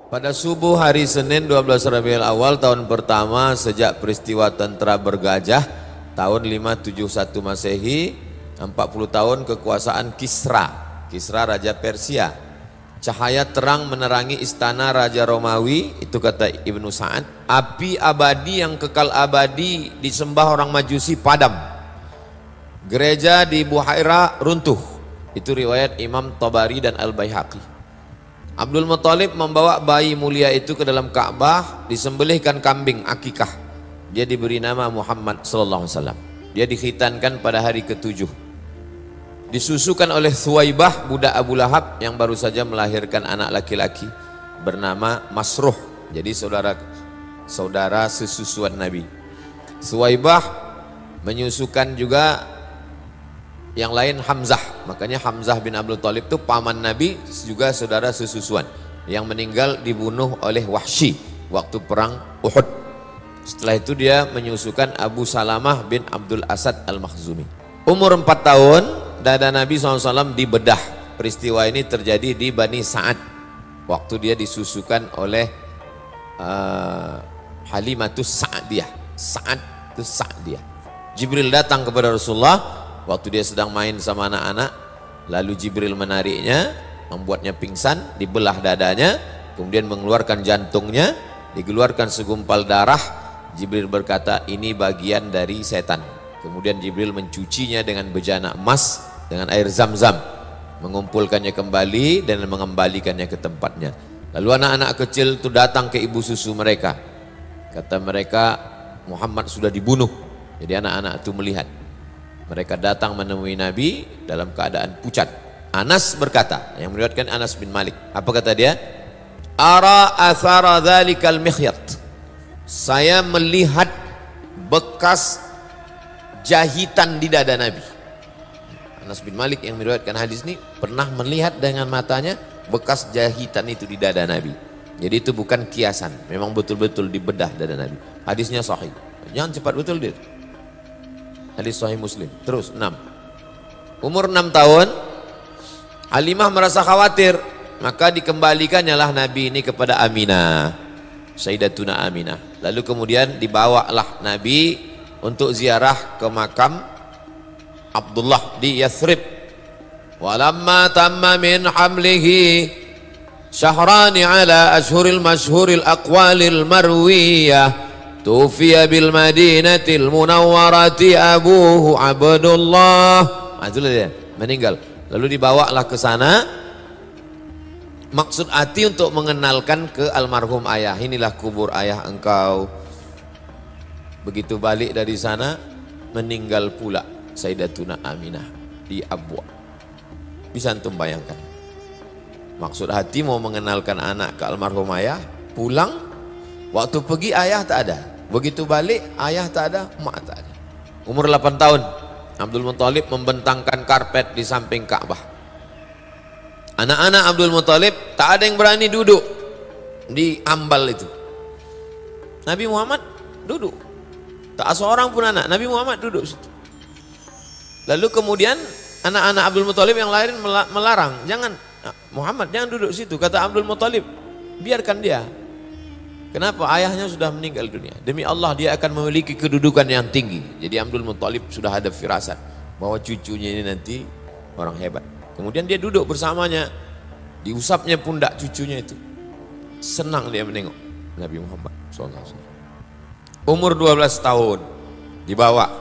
Pada subuh hari Senin 12 Rabiul Awal tahun pertama sejak peristiwa tentara bergajah tahun 571 Masehi, 40 tahun kekuasaan Kisra Raja Persia. Cahaya terang menerangi istana Raja Romawi, itu kata Ibnu Sa'ad. Api abadi yang kekal abadi disembah orang Majusi padam. Gereja di Buhaira runtuh. Itu riwayat Imam Tabari dan Al-Baihaqi. Abdul Muthalib membawa bayi mulia itu ke dalam Ka'bah, disembelihkan kambing akikah. Dia diberi nama Muhammad sallallahu alaihi wasallam. Dia dikhitankan pada hari ke-7. Disusukan oleh Thuwaibah, budak Abu Lahab yang baru saja melahirkan anak laki-laki bernama Masruh. Jadi saudara sesusuan Nabi. Thuwaibah menyusukan juga yang lain Hamzah, makanya Hamzah bin Abdul Thalib itu paman Nabi juga saudara sesusuan yang meninggal dibunuh oleh Wahsy waktu perang Uhud. Setelah itu dia menyusukan Abu Salamah bin Abdul Asad Al-Makhzumi. Umur 4 tahun dada Nabi SAW dibedah. Peristiwa ini terjadi di Bani Sa'ad waktu dia disusukan oleh Halimatus Sa'diyah. Sa'atus Sa'diyah. Jibril datang kepada Rasulullah waktu dia sedang main sama anak-anak, lalu Jibril menariknya, membuatnya pingsan, dibelah dadanya, kemudian mengeluarkan jantungnya, dikeluarkan segumpal darah. Jibril berkata, ini bagian dari setan. Kemudian Jibril mencucinya dengan bejana emas, dengan air zam-zam, mengumpulkannya kembali dan mengembalikannya ke tempatnya. Lalu anak-anak kecil itu datang ke ibu susu mereka. Kata mereka, Muhammad sudah dibunuh. Jadi anak-anak itu melihat. Mereka datang menemui Nabi dalam keadaan pucat. Anas berkata, yang meriwayatkan Anas bin Malik, apa kata dia? Ara athara dhalikal mikhyat. Saya melihat bekas jahitan di dada Nabi. Anas bin Malik yang meriwayatkan hadis ini pernah melihat dengan matanya bekas jahitan itu di dada Nabi. Jadi itu bukan kiasan, memang betul-betul dibedah dada Nabi. Hadisnya sahih. Jangan cepat betul dia. Hadis Sahih Muslim. Terus 6. Umur 6 tahun Halimah merasa khawatir, maka dikembalikannya lah Nabi ini kepada Aminah, Sayyidatuna Aminah. Lalu kemudian dibawalah Nabi untuk ziarah ke makam Abdullah di Yathrib. Walamma tamma min hamlihi syahrani ala ashhuril mashhuril aqwalil marwiyah tufiya bil madinatil munawwarati abuhu Abdullah. Itulah dia, meninggal. Lalu dibawalah ke sana. Maksud hati untuk mengenalkan ke almarhum ayah. Inilah kubur ayah engkau. Begitu balik dari sana, meninggal pula Sayyidatuna Aminah di Abwa. Bisa antum bayangkan. Maksud hati mau mengenalkan anak ke almarhum ayah, pulang, waktu pergi ayah tak ada. Begitu balik ayah tak ada, mak tak ada. Umur 8 tahun Abdul Muthalib membentangkan karpet di samping Ka'bah. Anak-anak Abdul Muthalib tak ada yang berani duduk di ambal itu. Nabi Muhammad duduk. Tak seorang pun anak, Nabi Muhammad duduk situ. Lalu kemudian anak-anak Abdul Muthalib yang lain melarang, jangan Muhammad jangan duduk situ. Kata Abdul Muthalib, biarkan dia. Kenapa? Ayahnya sudah meninggal dunia. Demi Allah dia akan memiliki kedudukan yang tinggi. Jadi Abdul Muthalib sudah ada firasat bahwa cucunya ini nanti orang hebat. Kemudian dia duduk bersamanya, diusapnya pundak cucunya itu. Senang dia menengok Nabi Muhammad SAW. Umur 12 tahun dibawa.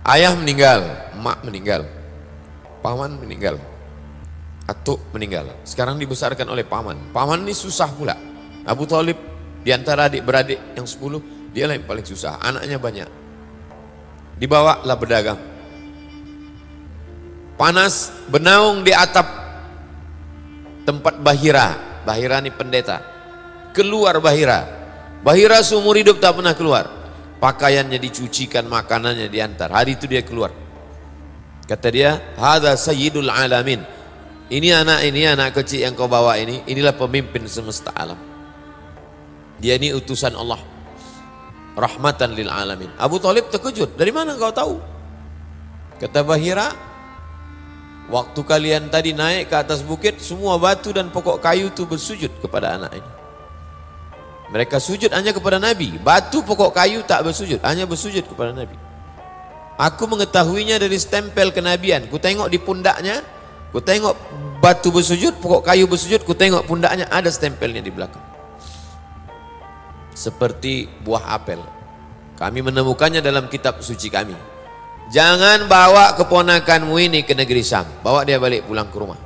Ayah meninggal, emak meninggal, paman meninggal, atuk meninggal. Sekarang dibesarkan oleh paman. Paman ini susah pula. Abu Thalib di antara adik-beradik yang 10, dia yang paling susah, anaknya banyak. Dibawalah berdagang. Panas, bernaung di atap tempat Bahira. Bahira ini pendeta. Keluar Bahira. Bahira seumur hidup tak pernah keluar. Pakaiannya dicucikan, makanannya diantar. Hari itu dia keluar. Kata dia, hadza sayyidul alamin. Ini anak kecil yang kau bawa ini, inilah pemimpin semesta alam. Dia ini utusan Allah, rahmatan lil alamin. Abu Thalib terkejut, dari mana kau tahu? Kata Bahira, waktu kalian tadi naik ke atas bukit, semua batu dan pokok kayu itu bersujud kepada anak ini. Mereka sujud hanya kepada Nabi. Batu, pokok kayu tak bersujud, hanya bersujud kepada Nabi. Aku mengetahuinya dari stempel kenabian. Ku tengok di pundaknya, ku tengok batu bersujud, pokok kayu bersujud, ku tengok pundaknya ada stempelnya di belakang. Seperti buah apel. Kami menemukannya dalam kitab suci kami. Jangan bawa keponakanmu ini ke negeri Syam. Bawa dia balik pulang ke rumah.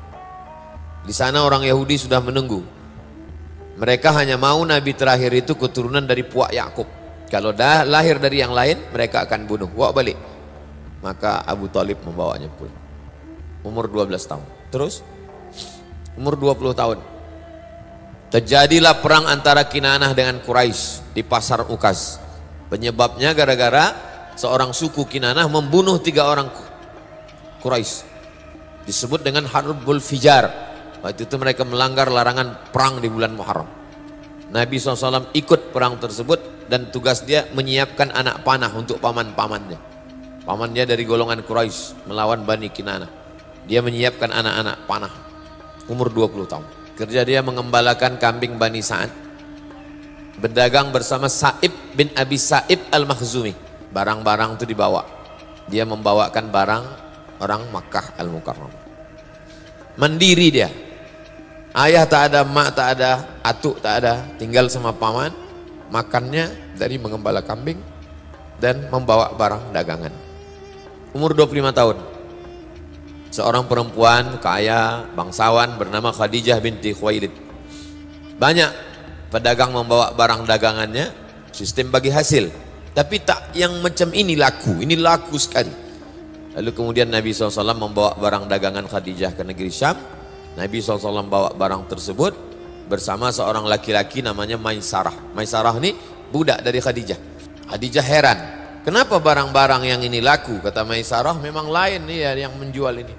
Di sana orang Yahudi sudah menunggu. Mereka hanya mau Nabi terakhir itu keturunan dari puak Yakub. Kalau dah lahir dari yang lain, mereka akan bunuh. Bawa balik. Maka Abu Talib membawanya pulang. Umur 12 tahun. Terus, umur 20 tahun. Terjadilah perang antara Kinanah dengan Quraisy di pasar Ukas. Penyebabnya gara-gara seorang suku Kinanah membunuh 3 orang Quraisy. Disebut dengan Harbul Fijar. Waktu itu mereka melanggar larangan perang di bulan Muharram. Nabi SAW ikut perang tersebut dan tugas dia menyiapkan anak panah untuk paman-pamannya. Paman dia dari golongan Quraisy melawan Bani Kinanah. Dia menyiapkan anak-anak panah. Umur 20 tahun. Kerja dia mengembalakan kambing Bani Sa'ad. Berdagang bersama Sa'ib bin Abi Sa'ib Al-Makhzumi. Barang-barang itu dibawa. Dia membawakan barang orang Makkah Al-Mukarramah. Mandiri dia. Ayah tak ada, mak tak ada, atuk tak ada, tinggal sama paman. Makannya dari mengembala kambing dan membawa barang dagangan. Umur 25 tahun. Seorang perempuan kaya, bangsawan bernama Khadijah binti Khuwailid. Banyak pedagang membawa barang dagangannya, sistem bagi hasil. Tapi tak yang macam ini laku sekali. Lalu kemudian Nabi SAW membawa barang dagangan Khadijah ke negeri Syam. Nabi SAW bawa barang tersebut bersama seorang laki-laki namanya Maisarah. Maisarah ini budak dari Khadijah. Khadijah heran, kenapa barang-barang yang ini laku? Kata Maisarah, memang lain nih ya yang menjual ini.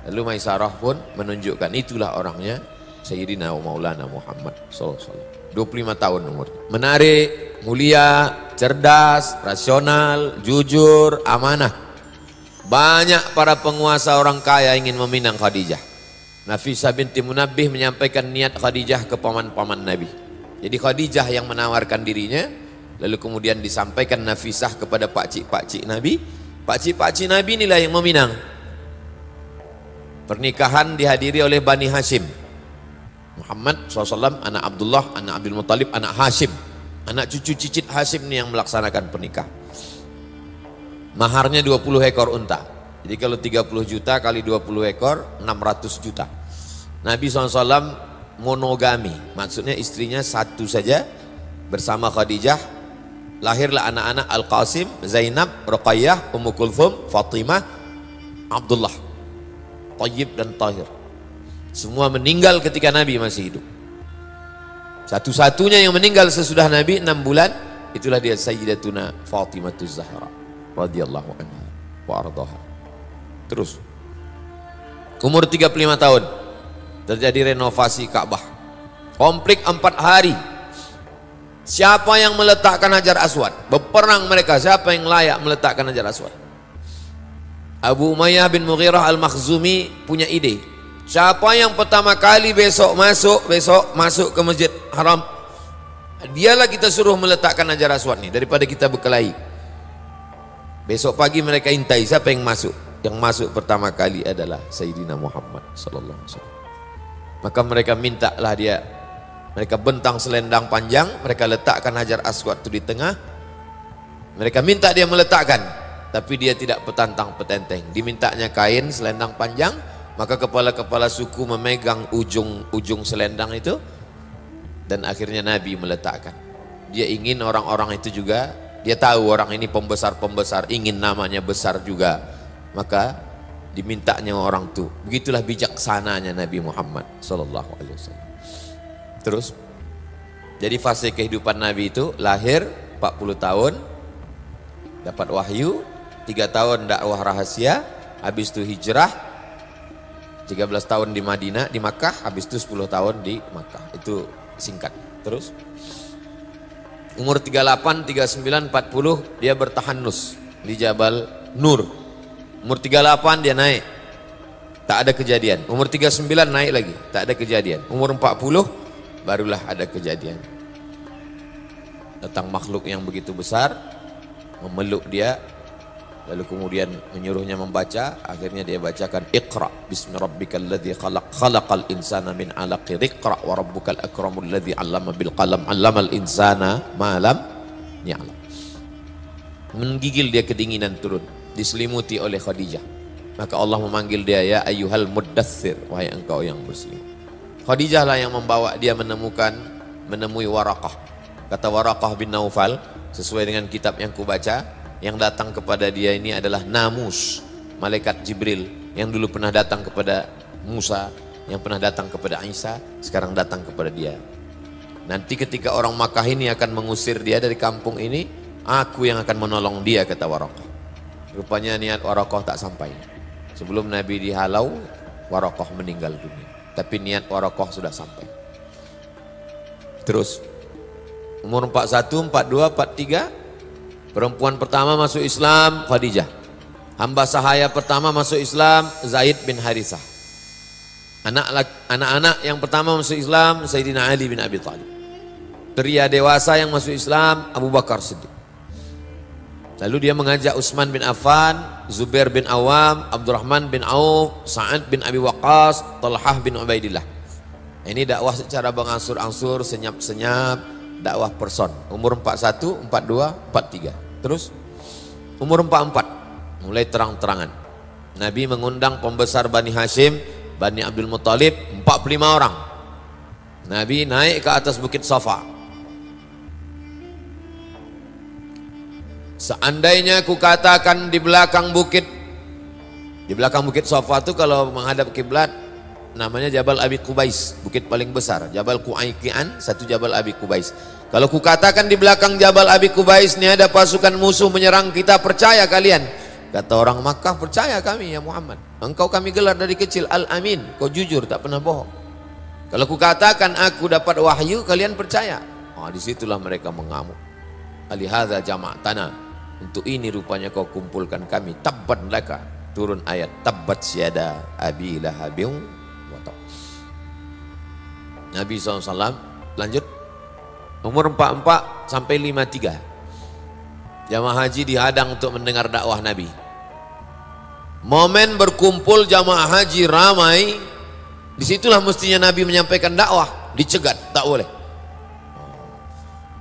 Lalu Maisarah pun menunjukkan itulah orangnya Sayyidina Maulana Muhammad SAW. 25 tahun umurnya. Menarik, mulia, cerdas, rasional, jujur, amanah. Banyak para penguasa orang kaya ingin meminang Khadijah. Nafisah binti Munabbih menyampaikan niat Khadijah ke paman-paman Nabi. Jadi Khadijah yang menawarkan dirinya, lalu kemudian disampaikan Nafisah kepada pakcik-pakcik Nabi. Pakcik-pakcik Nabi inilah yang meminang. Pernikahan dihadiri oleh Bani Hashim. Muhammad SAW, anak Abdullah, anak Abdul Muttalib, anak Hashim. Anak cucu cicit Hashim ini yang melaksanakan pernikahan. Maharnya 20 ekor unta. Jadi kalau 30 juta kali 20 ekor, 600 juta. Nabi SAW monogami, maksudnya istrinya satu saja bersama Khadijah. Lahirlah anak-anak Al-Qasim, Zainab, Ruqayyah, Ummu Kulthum, Fatimah, Abdullah, Tayyib dan Tahir. Semua meninggal ketika Nabi masih hidup. Satu-satunya yang meninggal sesudah Nabi 6 bulan, itulah dia Sayyidatuna Fatimah Zahra radhiyallahu anha wa ardhaha. Terus umur 35 tahun terjadi renovasi Ka'bah. Komplik 4 hari. Siapa yang meletakkan Hajar Aswad? Berperang mereka, siapa yang layak meletakkan Hajar Aswad? Abu Umayyah bin Mughirah Al-Makhzumi punya ide. Siapa yang pertama kali besok masuk ke Masjid Haram, dialah kita suruh meletakkan Hajar Aswad nih, daripada kita berkelahi. Besok pagi mereka intai siapa yang masuk. Yang masuk pertama kali adalah Sayyidina Muhammad sallallahu alaihi wasallam. Maka mereka mintalah dia, mereka bentang selendang panjang, mereka letakkan Hajar Aswad itu di tengah. Mereka minta dia meletakkan, tapi dia tidak petantang-petenteng. Dimintanya kain selendang panjang, maka kepala-kepala suku memegang ujung selendang itu, dan akhirnya Nabi meletakkan. Dia ingin orang-orang itu juga, dia tahu orang ini pembesar-pembesar, ingin namanya besar juga. Maka dimintanya orang itu. Begitulah bijaksananya Nabi Muhammad sallallahu alaihi wasallam. Terus jadi fase kehidupan Nabi itu lahir 40 tahun, dapat wahyu, 3 tahun dakwah rahasia, habis itu hijrah, 13 tahun di Madinah, di Makkah, habis itu 10 tahun di Makkah. Itu singkat. Terus umur 38, 39, 40 dia bertahanus di Jabal Nur. Umur 38 dia naik, tak ada kejadian. Umur 39 naik lagi, tak ada kejadian. Umur 40 barulah ada kejadian. Datang makhluk yang begitu besar, memeluk dia, lalu kemudian menyuruhnya membaca. Akhirnya dia bacakan, Iqra bismi rabbikal ladzi khalaq, khalaqal insana min 'alaq, Iqra wa rabbukal akramul ladzi 'allama bil qalam, 'allamal insana ma lam ya'lam. Menggigil dia kedinginan turun, diselimuti oleh Khadijah. Maka Allah memanggil dia, ya ayyuhal muddaththir, wahai engkau yang berselimut. Khadijah lah yang membawa dia menemui Waraqah. Kata Waraqah bin Naufal, sesuai dengan kitab yang kubaca, yang datang kepada dia ini adalah Namus, malaikat Jibril yang dulu pernah datang kepada Musa, yang pernah datang kepada Isa, sekarang datang kepada dia. Nanti ketika orang Makkah ini akan mengusir dia dari kampung ini, aku yang akan menolong dia, kata Waraqah. Rupanya niat Waraqah tak sampai. Sebelum Nabi dihalau, Waraqah meninggal dunia. Tapi niat Waraqah sudah sampai. Terus, umur 41, 42, 43, perempuan pertama masuk Islam, Khadijah. Hamba sahaya pertama masuk Islam, Zaid bin Harithah. Anak-anak yang pertama masuk Islam, Sayyidina Ali bin Abi Thalib. Pria dewasa yang masuk Islam, Abu Bakar Siddiq. Lalu dia mengajak Utsman bin Affan, Zubair bin Awam, Abdurrahman bin Auf, Sa'ad bin Abi Waqqas, Talhah bin Ubaidillah. Ini dakwah secara berangsur-angsur, senyap-senyap, dakwah person. Umur 41, 42, 43. Terus umur 44 mulai terang-terangan. Nabi mengundang pembesar Bani Hashim, Bani Abdul Muttalib, 45 orang. Nabi naik ke atas bukit Safa. Seandainya ku katakan di belakang bukit Safa itu kalau menghadap kiblat namanya Jabal Abi Qubais, bukit paling besar. Jabal Qu'aiqian, satu Jabal Abi Qubais. Kalau ku katakan di belakang Jabal Abi Qubais ini ada pasukan musuh menyerang kita, percaya kalian? Kata orang Makkah, percaya kami ya Muhammad. Engkau kami gelar dari kecil Al-Amin, kau jujur tak pernah bohong. Kalau ku katakan aku dapat wahyu, kalian percaya? Disitulah mereka mengamuk. Alihadza jama'tana. Untuk ini rupanya kau kumpulkan kami. Tabbat laka. Turun ayat tabbat syada abi lahabin wa tab. Nabi SAW lanjut. Umur 44 sampai 53. Jamaah haji dihadang untuk mendengar dakwah Nabi. Momen berkumpul jamaah haji ramai, disitulah mestinya Nabi menyampaikan dakwah. Dicegat, tak boleh.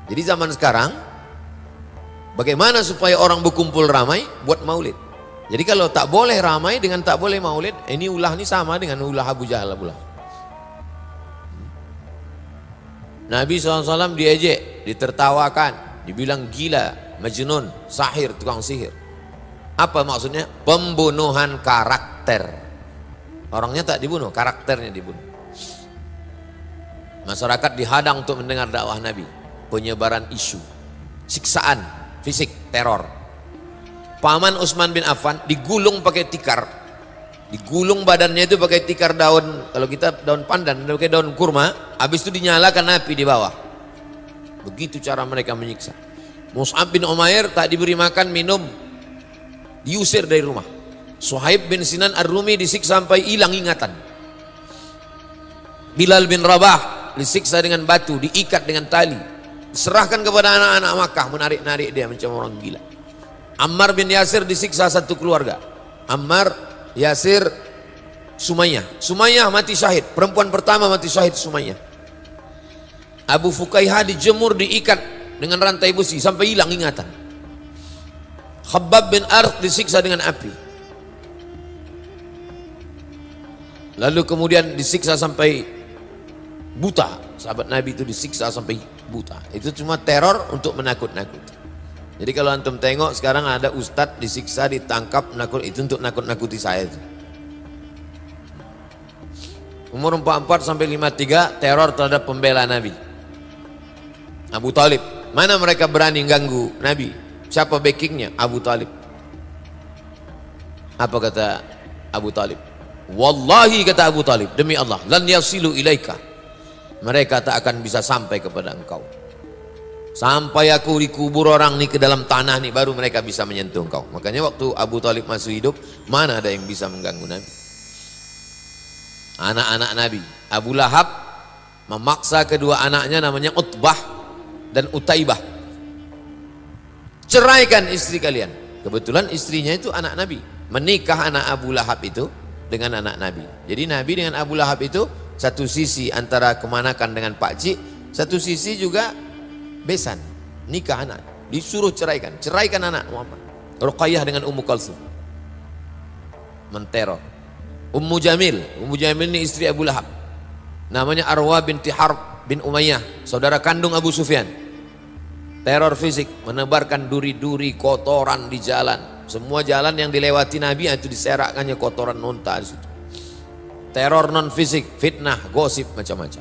Jadi zaman sekarang, bagaimana supaya orang berkumpul ramai? Buat maulid. Jadi kalau tak boleh ramai dengan tak boleh maulid, ini ulah ini sama dengan ulah Abu Jahal pula. Nabi SAW diejek, ditertawakan, dibilang gila, majnun, sahir, tukang sihir. Apa maksudnya? Pembunuhan karakter. Orangnya tak dibunuh, karakternya dibunuh. Masyarakat dihadang untuk mendengar dakwah Nabi. Penyebaran isu, siksaan fisik, teror. Paman Utsman bin Affan digulung pakai tikar, digulung badannya itu pakai tikar daun, kalau kita daun pandan, pakai daun kurma, habis itu dinyalakan api di bawah. Begitu cara mereka menyiksa. Mus'ab bin Umair tak diberi makan minum, diusir dari rumah. Suhaib bin Sinan Ar-Rumi disiksa sampai hilang ingatan. Bilal bin Rabah disiksa dengan batu, diikat dengan tali, serahkan kepada anak-anak Makkah, menarik-narik dia macam orang gila. Ammar bin Yasir disiksa satu keluarga. Ammar, Yasir, Sumayyah. Sumayyah mati syahid, perempuan pertama mati syahid Sumayyah. Abu Fukaihah dijemur, diikat dengan rantai besi sampai hilang ingatan. Khabbab bin Arth disiksa dengan api. Lalu kemudian disiksa sampai buta. Sahabat Nabi itu disiksa sampai buta. Itu cuma teror untuk menakut-nakuti. Jadi kalau antum tengok sekarang ada ustadz disiksa, ditangkap, nakut, itu untuk nakut-nakuti saya itu. Umur 44 sampai 53 teror terhadap pembela Nabi. Abu Talib. Mana mereka berani ganggu Nabi? Siapa backingnya? Abu Talib. Apa kata Abu Talib? Wallahi, kata Abu Talib, demi Allah, lan yasilu ilaika. Mereka tak akan bisa sampai kepada engkau. Sampai aku dikubur orang nih ke dalam tanah nih, baru mereka bisa menyentuh engkau. Makanya waktu Abu Talib masih hidup, mana ada yang bisa mengganggu Nabi? Anak-anak Nabi, Abu Lahab memaksa kedua anaknya namanya Utbah dan Utaibah ceraikan istri kalian. Kebetulan istrinya itu anak Nabi, menikah anak Abu Lahab itu dengan anak Nabi. Jadi Nabi dengan Abu Lahab itu satu sisi antara kemanakan dengan pakcik, satu sisi juga besan, nikah anak, disuruh ceraikan anak Muhammad. Ruqayyah dengan Ummu Kalsum menteror. Ummu Jamil ini istri Abu Lahab, namanya Arwa binti Harb bin Umayyah, saudara kandung Abu Sufyan. Teror fisik, menebarkan duri-duri kotoran di jalan. Semua jalan yang dilewati Nabi itu diserakkannya kotoran unta di situ. Teror non fisik, fitnah, gosip, macam-macam.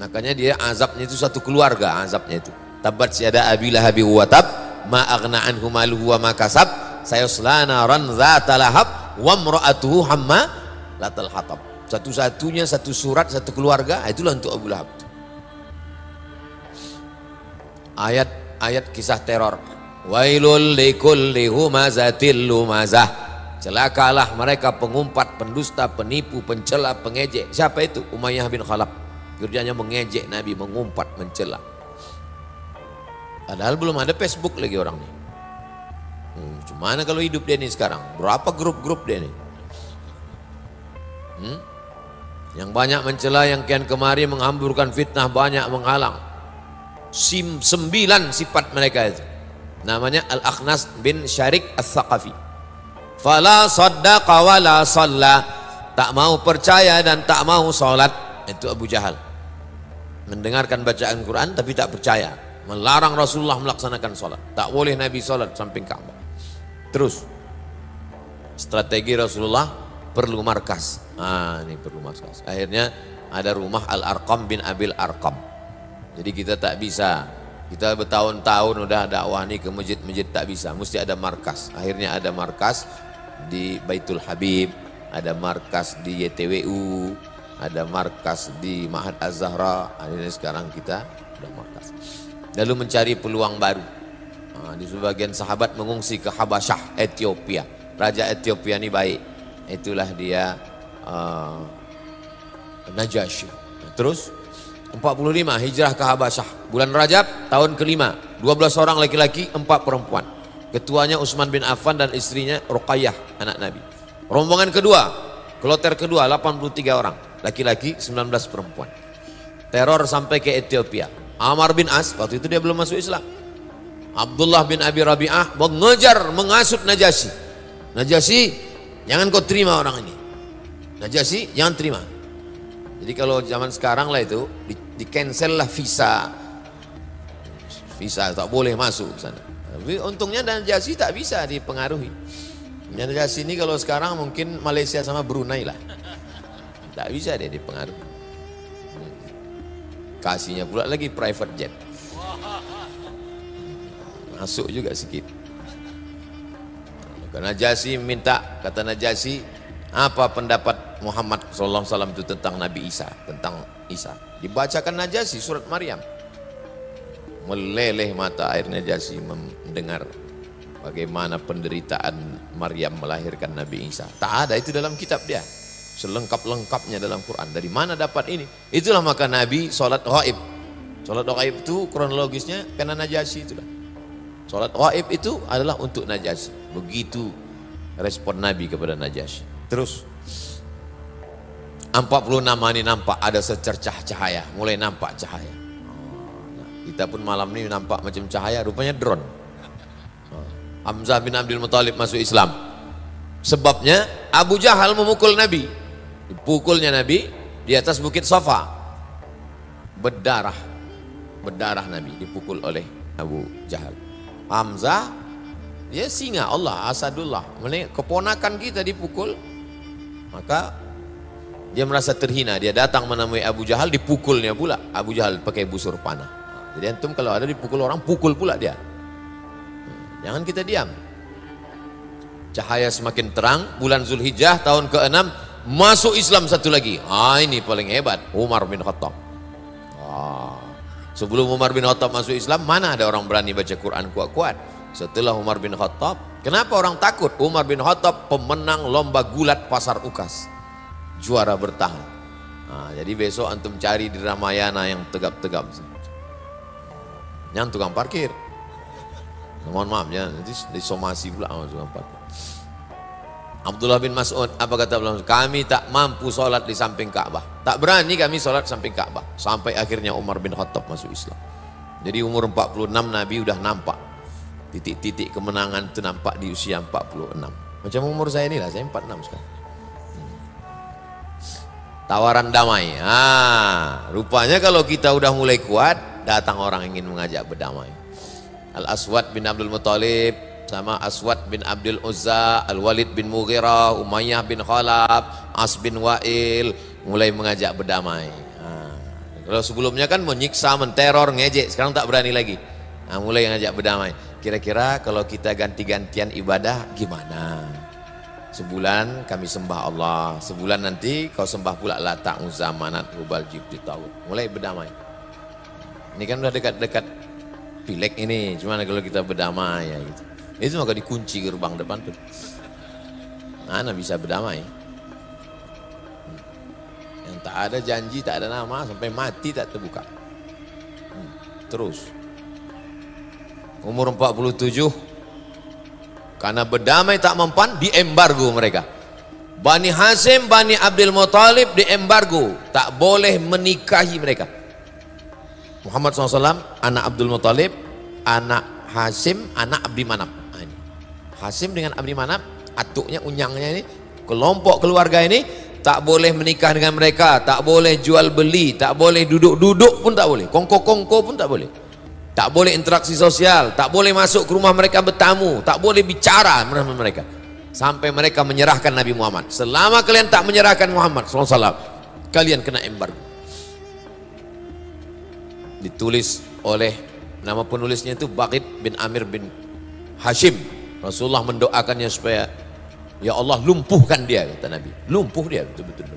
Makanya dia azabnya itu satu keluarga, azabnya itu. Tabat siada abi lahabi wa tab, ma aghna anhu maluhu wa ma kasab, sayasla naran dzata lahab wa imra'atuhu hamma latal hatab. Satu-satunya satu surat, satu keluarga, itulah untuk Abu Lahab. Ayat kisah teror. Wailul likulli humazatil lumazah. Celakalah mereka pengumpat, pendusta, penipu, pencela, pengejek. Siapa itu? Umayyah bin Khalaf. Kerjanya mengejek Nabi, mengumpat, mencela. Padahal belum ada Facebook lagi orang ini. Gimana kalau hidup dia ini sekarang? Berapa grup-grup dia ini? Yang banyak mencela, yang kian kemari menghamburkan fitnah, banyak menghalang. 9 sifat mereka itu. Namanya Al-Akhnas bin Syarik As-Saqafi. Fala saddaqa wa la shalla. Tak mau percaya dan tak mau salat. Itu Abu Jahal. Mendengarkan bacaan Quran tapi tak percaya. Melarang Rasulullah melaksanakan salat. Tak boleh Nabi salat samping Ka'bah. Terus strategi Rasulullah perlu markas. Ini perlu markas. Akhirnya ada rumah Al-Arqam bin Abil Arqam. Jadi kita tak bisa, kita bertahun-tahun udah dakwah nih ke masjid-masjid tak bisa, mesti ada markas. Akhirnya ada markas di Baitul Habib, ada markas di YTWU, ada markas di Ma'had Az-Zahra. Akhirnya sekarang kita udah markas. Lalu mencari peluang baru. Di sebagian sahabat mengungsi ke Habasyah, Ethiopia. Raja Ethiopia ini baik, itulah dia Najasyi. Terus 45 hijrah ke Habasyah, bulan Rajab tahun ke-5, 12 orang laki-laki, 4 perempuan. Ketuanya Utsman bin Affan dan istrinya Ruqayyah, anak Nabi. Rombongan kedua, kloter kedua 83 orang, laki-laki 19 perempuan. Teror sampai ke Ethiopia. Amr bin As, waktu itu dia belum masuk Islam. Abdullah bin Abi Rabi'ah mengejar, mengasut Najasyi. Najasyi, jangan kau terima orang ini. Najasyi, jangan terima. Jadi kalau zaman sekarang lah itu di cancel lah visa tak boleh masuk ke sana. Tapi untungnya Najasyi tak bisa dipengaruhi. Najasyi ini kalau sekarang mungkin Malaysia sama Brunei lah, tak bisa dia dipengaruhi. Kasihnya pula lagi private jet, masuk juga sedikit. Najasyi minta, kata Najasyi, apa pendapat Muhammad SAW itu tentang Nabi Isa, tentang Isa. Dibacakan Najasyi surat Maryam. Meleleh mata air Najasyi mendengar bagaimana penderitaan Maryam melahirkan Nabi Isa. Tak ada itu dalam kitab dia. Selengkap-lengkapnya dalam Quran. Dari mana dapat ini? Itulah maka Nabi sholat ghaib. Sholat ghaib itu kronologisnya karena Najasyi itulah. Sholat ghaib itu adalah untuk Najasyi. Begitu respon Nabi kepada Najasyi. Terus 46 ini nampak ada secercah cahaya, mulai nampak cahaya. Kita pun malam ini nampak macam cahaya, rupanya drone. Hamzah bin Abdul Muthalib masuk Islam. Sebabnya Abu Jahal memukul Nabi. Dipukulnya Nabi di atas bukit Safa. Berdarah Nabi dipukul oleh Abu Jahal. Hamzah dia singa Allah, Asadullah. Keponakan kita dipukul, maka dia merasa terhina. Dia datang menemui Abu Jahal, dipukulnya pula. Abu Jahal pakai busur panah. Jadi antum kalau ada dipukul orang, pukul pula dia. Jangan kita diam. Cahaya semakin terang, bulan Zulhijjah tahun ke-6 masuk Islam satu lagi. Ini paling hebat, Umar bin Khattab. Sebelum Umar bin Khattab masuk Islam, mana ada orang berani baca Quran kuat-kuat? Setelah Umar bin Khattab, kenapa orang takut? Umar bin Khattab pemenang lomba gulat pasar Ukas, juara bertahan. Jadi besok antum cari di Ramayana yang tegap-tegap, yang tukang parkir. Mohon maaf ya, nanti disomasi pula sama empat. Abdullah bin Mas'ud, apa kata Abdullah? Kami tak mampu sholat di samping Ka'bah. Tak berani kami sholat samping Ka'bah. Sampai akhirnya Umar bin Khattab masuk Islam. Jadi umur 46 Nabi udah nampak. Titik-titik kemenangan itu nampak di usia 46. Macam umur saya ini lah, saya 46 sekarang. Tawaran damai. Rupanya kalau kita udah mulai kuat, datang orang ingin mengajak berdamai. Al-Aswad bin Abdul Muttalib sama Aswad bin Abdul Uzza, Al-Walid bin Mughirah, Umayyah bin Khalaf, As bin Wa'il mulai mengajak berdamai. Kalau sebelumnya kan menyiksa, menteror, ngejek, sekarang tak berani lagi. Mulai ngajak berdamai. Kira-kira kalau kita ganti-gantian ibadah gimana? Sebulan kami sembah Allah, sebulan nanti kau sembah pula Lata, Uzza, Manat, Hubal, Jibti, Tawud. Mulai berdamai. Ini kan udah dekat-dekat Pileg ini, gimana kalau kita berdamai ya gitu. Itu maka dikunci gerbang depan tuh. Mana bisa berdamai? Yang tak ada janji, tak ada nama, sampai mati tak terbuka. Terus. Umur 47, karena berdamai tak mempan, diembargo mereka. Bani Hasim, Bani Abdul Muttalib diembargo, tak boleh menikahi mereka. Muhammad SAW, anak Abdul Muttalib, anak Hasim, anak Abdi Manaf. Hasim dengan Abdi Manaf, atuknya, unyangnya ini, kelompok keluarga ini, tak boleh menikah dengan mereka, tak boleh jual beli, tak boleh duduk-duduk pun tak boleh, kongko-kongko pun tak boleh. Tak boleh interaksi sosial, tak boleh masuk ke rumah mereka bertamu, tak boleh bicara dengan mereka. Sampai mereka menyerahkan Nabi Muhammad. Selama kalian tak menyerahkan Muhammad SAW, kalian kena embargo. Ditulis oleh, nama penulisnya itu Baqid bin Amir bin Hashim. Rasulullah mendoakannya supaya, ya Allah lumpuhkan dia, kata Nabi. Lumpuh dia betul-betul.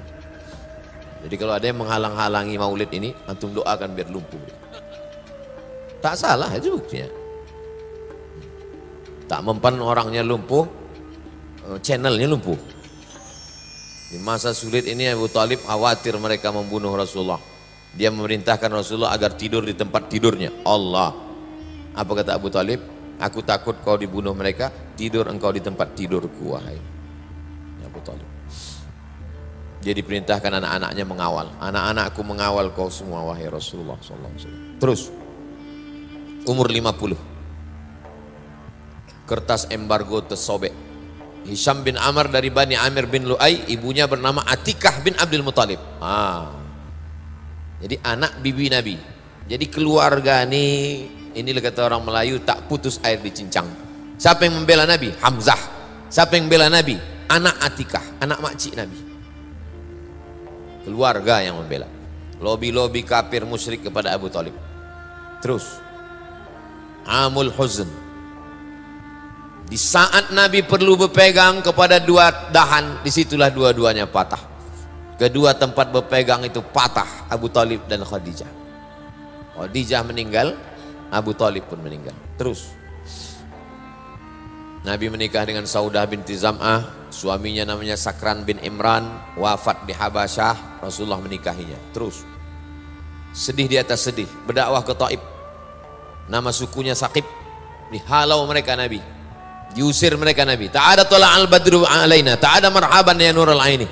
Jadi kalau ada yang menghalang-halangi maulid ini, antum doakan biar lumpuh dia. Tak salah itu buktinya. Tak mempan orangnya lumpuh, channelnya lumpuh. Di masa sulit ini Abu Talib khawatir mereka membunuh Rasulullah. Dia memerintahkan Rasulullah agar tidur di tempat tidurnya. Allah. Apa kata Abu Talib? Aku takut kau dibunuh mereka, tidur engkau di tempat tidurku, wahai Abu Talib. Dia diperintahkan anak-anaknya mengawal. Anak-anakku mengawal kau semua, wahai Rasulullah SAW. Terus. Umur 50, kertas embargo tersobek. Hisham bin Amr dari Bani Amir bin Lu'ay, ibunya bernama Atikah bin Abdul Muttalib. Jadi anak bibi Nabi. Jadi keluarga inilah kata orang Melayu, tak putus air di cincang. Siapa yang membela Nabi? Hamzah. Siapa yang membela Nabi? Anak Atikah, anak makcik Nabi. Keluarga yang membela. Lobi-lobi kafir musyrik kepada Abu Talib. Terus Amul Huzn, di saat Nabi perlu berpegang kepada dua dahan, disitulah dua-duanya patah. Kedua tempat berpegang itu patah, Abu Talib dan Khadijah. Khadijah meninggal, Abu Talib pun meninggal. Terus Nabi menikah dengan Saudah binti Zam'ah, suaminya namanya Sakran bin Imran, wafat di Habasyah, Rasulullah menikahinya. Terus sedih di atas sedih, berdakwah ke Taif. Nama sukunya Saqib, dihalau mereka Nabi, diusir mereka Nabi. Tak ada tola'al badru alaina, tak ada marhaban ya nurul aini.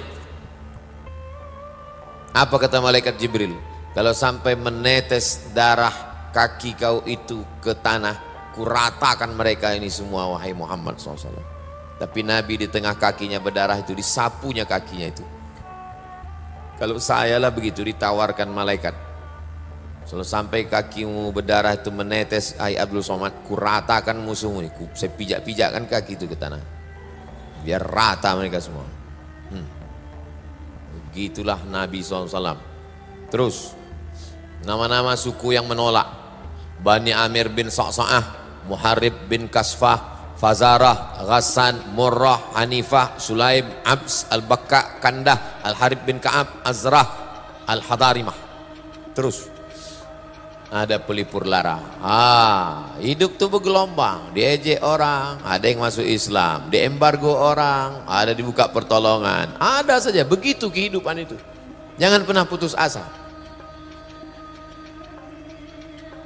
Apa kata malaikat Jibril? Kalau sampai menetes darah kaki kau itu ke tanah, kuratakan mereka ini semua, wahai Muhammad SAW. Tapi Nabi di tengah kakinya berdarah itu, disapunya kakinya itu. Kalau saya lah begitu ditawarkan malaikat, kalau sampai kakimu berdarah itu menetes, hai Abdul Somad, kuratakan musuhmu ini. Saya pijak-pijakkan kaki itu ke tanah, biar rata mereka semua. Begitulah Nabi SAW. Terus nama-nama suku yang menolak: Bani Amir bin Sa'sa'ah, Muharib bin Kasfah, Fazarah, Ghassan, Murrah, Hanifah, Sulaim, Abs, Al-Bakka, Kandah, Al-Harib bin Ka'ab, Azrah, Al-Hadarimah. Terus ada pelipur lara. Hidup tuh bergelombang, diejek orang, ada yang masuk Islam, diembargo orang, ada dibuka pertolongan, ada saja. Begitu kehidupan itu. Jangan pernah putus asa.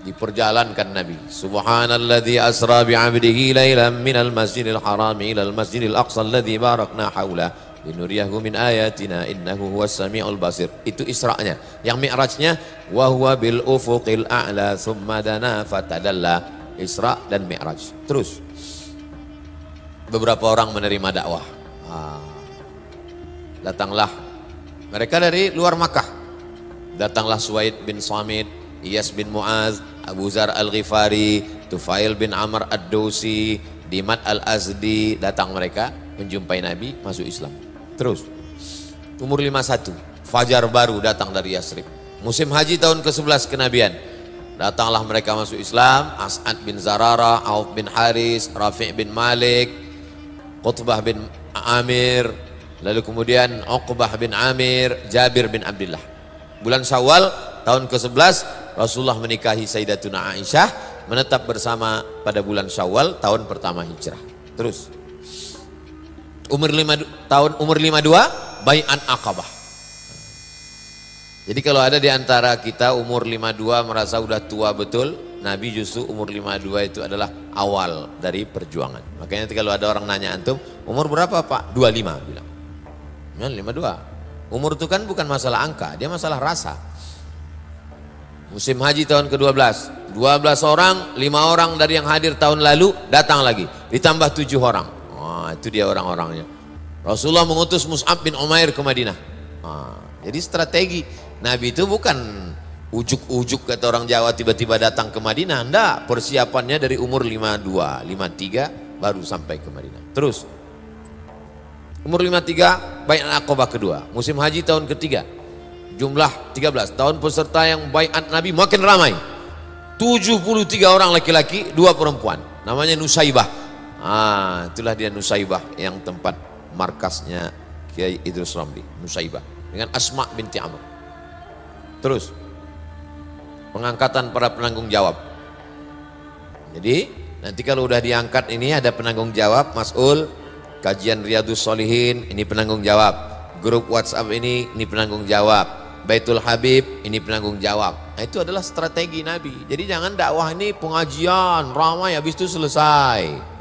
diperjalankan Nabi. Subhanalladzi asra bi'abdihi lailan minal masjidil haram ilal masjidil aqsa alladzi barakna haula linuriyahu min ayatina innahu huwas samiul basir. Itu Isra'nya. Yang Mi'rajnya wa huwa bil ufuqil a'la thumma dana fatadalla. Isra dan Mi'raj. Terus beberapa orang menerima dakwah. Datanglah mereka dari luar Makkah. Datanglah Suwaid bin Samit, Iyas bin Mu'az, Abu Zar al-Ghifari, Tufail bin Amr ad-Dawsi, Dimat al-Azdi. Datang mereka menjumpai Nabi, masuk Islam. Terus umur 51 fajar baru datang dari Yasrib. Musim haji tahun ke-11 kenabian. Datanglah mereka masuk Islam. As'ad bin Zarara, Auf bin Haris, Rafi' bin Malik, Qutbah bin Amir, lalu kemudian Uqbah bin Amir, Jabir bin Abdullah. Bulan Syawal tahun ke-11 Rasulullah menikahi Sayyidatuna Aisyah, menetap bersama pada bulan Syawal tahun pertama hijrah. Terus umur 52 bai'an Aqabah. Jadi kalau ada di antara kita umur 52 merasa udah tua betul, Nabi justru umur 52 itu adalah awal dari perjuangan. Makanya kalau ada orang nanya antum, umur berapa Pak? 25 bilang. Ya, 52. Umur itu kan bukan masalah angka, dia masalah rasa. Musim haji tahun ke-12, 12 orang, 5 orang dari yang hadir tahun lalu datang lagi, ditambah 7 orang. Itu dia orang-orangnya. Rasulullah mengutus Mus'ab bin Umair ke Madinah. Jadi strategi Nabi itu bukan ujuk-ujuk kata orang Jawa tiba-tiba datang ke Madinah. Enggak, persiapannya dari umur 52, 53 baru sampai ke Madinah. Terus umur 53 bai'at Aqabah kedua, musim haji tahun ketiga, jumlah 13, tahun peserta yang bai'at Nabi makin ramai. 73 orang laki-laki, 2 perempuan. Namanya Nusaibah. Itulah dia Nusaibah yang tempat markasnya Kiai Idrus Ramli, Nusaibah dengan Asma binti Amr. Terus pengangkatan para penanggung jawab. Jadi nanti kalau udah diangkat ini ada penanggung jawab, mas'ul kajian Riyadus Shalihin ini penanggung jawab, grup WhatsApp ini penanggung jawab, Baitul Habib ini penanggung jawab. Nah, itu adalah strategi Nabi. Jadi jangan dakwah ini pengajian ramai habis itu selesai.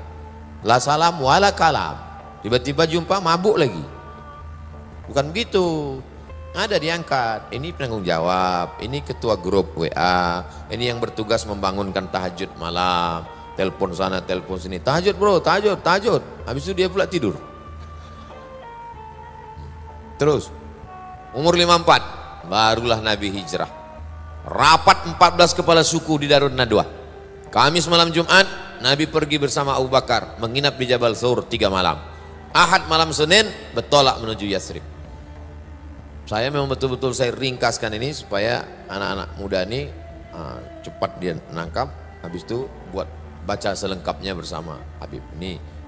La salam wala kalam. Tiba-tiba jumpa mabuk lagi. Bukan begitu. Ada diangkat. Ini penanggung jawab, ini ketua grup WA, ini yang bertugas membangunkan tahajud malam. Telepon sana, telepon sini. Tahajud bro, tahajud. Habis itu dia pula tidur. Terus umur 54 barulah Nabi hijrah. Rapat 14 kepala suku di Darun Nadwa. Kamis malam Jumat Nabi pergi bersama Abu Bakar menginap di Jabal Thawr 3 malam. Ahad malam Senin bertolak menuju Yasrib. Saya memang betul-betul saya ringkaskan ini supaya anak-anak muda ini cepat dia nangkap. Habis itu buat baca selengkapnya bersama Habib.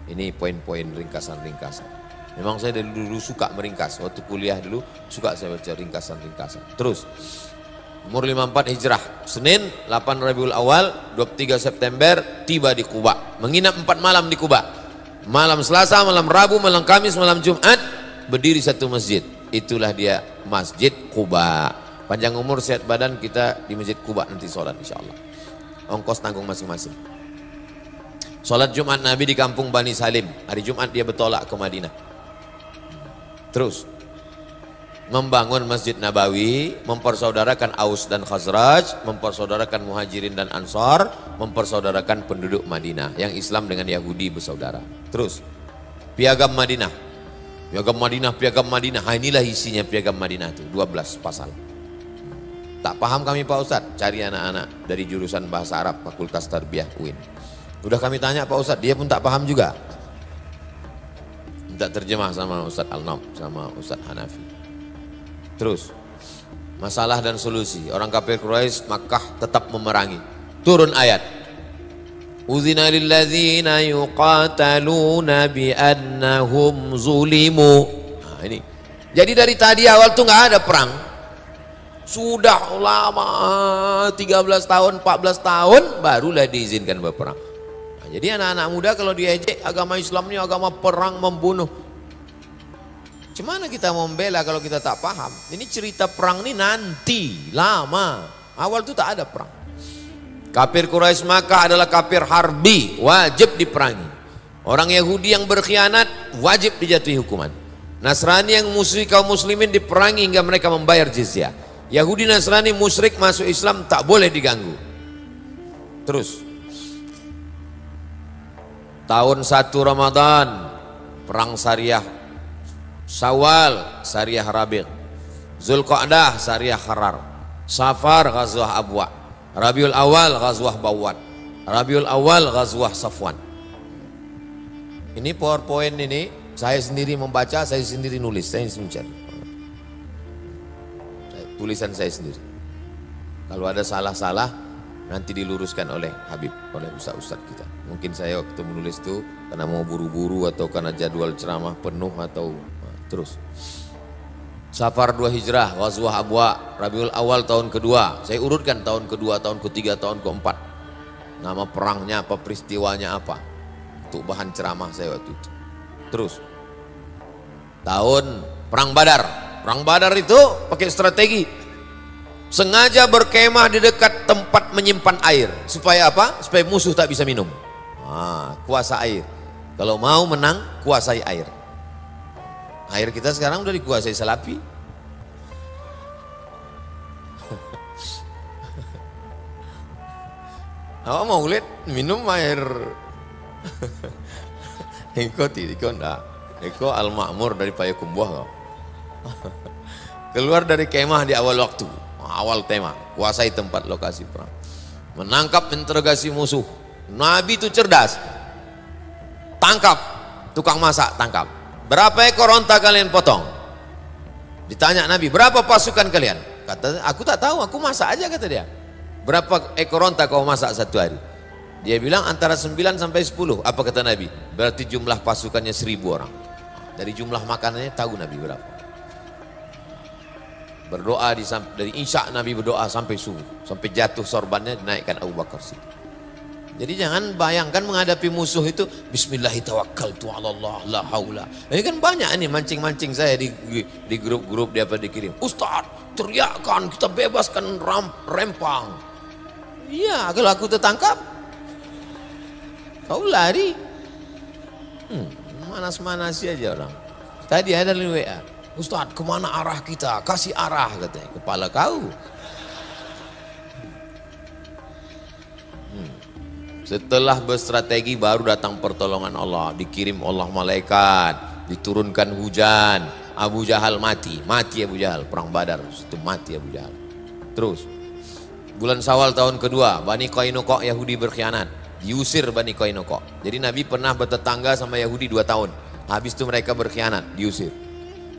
Ini poin-poin ringkasan-ringkasan. Memang saya dari dulu suka meringkas. Waktu kuliah dulu suka saya baca ringkasan-ringkasan. Terus umur 54 hijrah, Senin 8 Rabiul Awal, 23 September tiba di Kuba, menginap 4 malam di Kuba. Malam Selasa, malam Rabu, malam Kamis, malam Jumat berdiri satu masjid. Itulah dia Masjid Kuba. Panjang umur sehat badan kita di Masjid Kuba nanti sholat insyaallah. Ongkos tanggung masing-masing. Sholat Jumat Nabi di kampung Bani Salim. Hari Jumat dia bertolak ke Madinah. Terus membangun Masjid Nabawi, mempersaudarakan Aus dan Khazraj, mempersaudarakan Muhajirin dan Ansar, mempersaudarakan penduduk Madinah yang Islam dengan Yahudi bersaudara. Terus Piagam Madinah, Piagam Madinah. Inilah isinya Piagam Madinah itu 12 pasal. Tak paham kami Pak Ustadz, cari anak-anak dari jurusan bahasa Arab Fakultas Tarbiyah UIN. Udah kami tanya Pak Ustadz, dia pun tak paham juga. Minta terjemah sama Ustadz Al-Nam sama Ustadz Hanafi. Terus masalah dan solusi. Orang kafir Quraisy Makkah tetap memerangi. Turun ayat. Uzina lilladzina yuqataluna biannahum zulimu. Nah, ini. Jadi dari tadi awal tuh nggak ada perang. Sudah lama 13 tahun, 14 tahun barulah diizinkan berperang. Nah, jadi anak-anak muda kalau diejek agama Islam ini agama perang membunuh. Gimana kita mau membela kalau kita tak paham? Ini cerita perang ini nanti lama. Awal itu tak ada perang. Kafir Quraisy Makkah adalah kafir harbi, wajib diperangi. Orang Yahudi yang berkhianat wajib dijatuhi hukuman. Nasrani yang musuhi kaum muslimin diperangi hingga mereka membayar jizyah. Yahudi Nasrani musyrik masuk Islam tak boleh diganggu. Terus tahun 1 Ramadan perang Syariah, Syawal Syariah Rabi', Zulqa'dah Syariah Harar, Safar Ghazwah Abwa, Rabiul Awal Ghazwah Bawat, Rabiul Awal Ghazwah Safwan. Ini PowerPoint ini saya sendiri membaca, saya sendiri nulis, saya mencari. Tulisan saya sendiri. Kalau ada salah-salah nanti diluruskan oleh Habib, oleh ustaz-ustaz kita. Mungkin saya waktu menulis itu karena mau buru-buru atau karena jadwal ceramah penuh atau terus. Safar 2 Hijrah, Ghazwah Abwa, Rabiul Awal tahun kedua. Saya urutkan tahun kedua, tahun ketiga, tahun keempat. Nama perangnya apa, peristiwanya apa. Untuk bahan ceramah saya waktu itu. Terus tahun Perang Badar. Perang Badar itu pakai strategi. Sengaja berkemah di dekat tempat menyimpan air. Supaya apa? Supaya musuh tak bisa minum. Kuasa air. Kalau mau menang, kuasai air. Air kita sekarang udah dikuasai Salafi. Awak mau lihat minum air Iko enggak. Iko Al-Ma'mur dari Payakumbuh kau. Keluar dari kemah di awal waktu, awal tema, kuasai tempat lokasi perang. Menangkap interogasi musuh. Nabi itu cerdas. Tangkap, tukang masak tangkap. Berapa ekor onta kalian potong? Ditanya Nabi, berapa pasukan kalian? Kata, aku tak tahu, aku masak aja kata dia. Berapa ekor onta kau masak satu hari? Dia bilang antara 9 sampai 10. Apa kata Nabi? Berarti jumlah pasukannya 1000 orang. Dari jumlah makanannya tahu Nabi berapa. Berdoa dari Isya Nabi berdoa sampai subuh, sampai jatuh sorbannya dinaikkan Abu Bakar Siddiq. Jadi jangan bayangkan menghadapi musuh itu bismillahirrahmanirrahim Allah la haula. Ini kan banyak ini mancing-mancing saya di grup-grup dia apa dikirim. Ustaz, teriakkan kita bebaskan Rempang. Iya, kalau aku tertangkap kau lari. Manas-manasi aja orang. Tadi ada di WA. Ustaz, kemana arah kita? Kasih arah katanya. Kepala kau. Setelah berstrategi baru datang pertolongan Allah. Dikirim Allah malaikat. Diturunkan hujan. Abu Jahal mati. Mati Abu Jahal. Perang Badar. Itu mati Abu Jahal. Terus. Bulan Syawal tahun kedua. Bani Qainuqa Yahudi berkhianat. Diusir Bani Qainuqa. Jadi Nabi pernah bertetangga sama Yahudi 2 tahun. Habis itu mereka berkhianat. Diusir.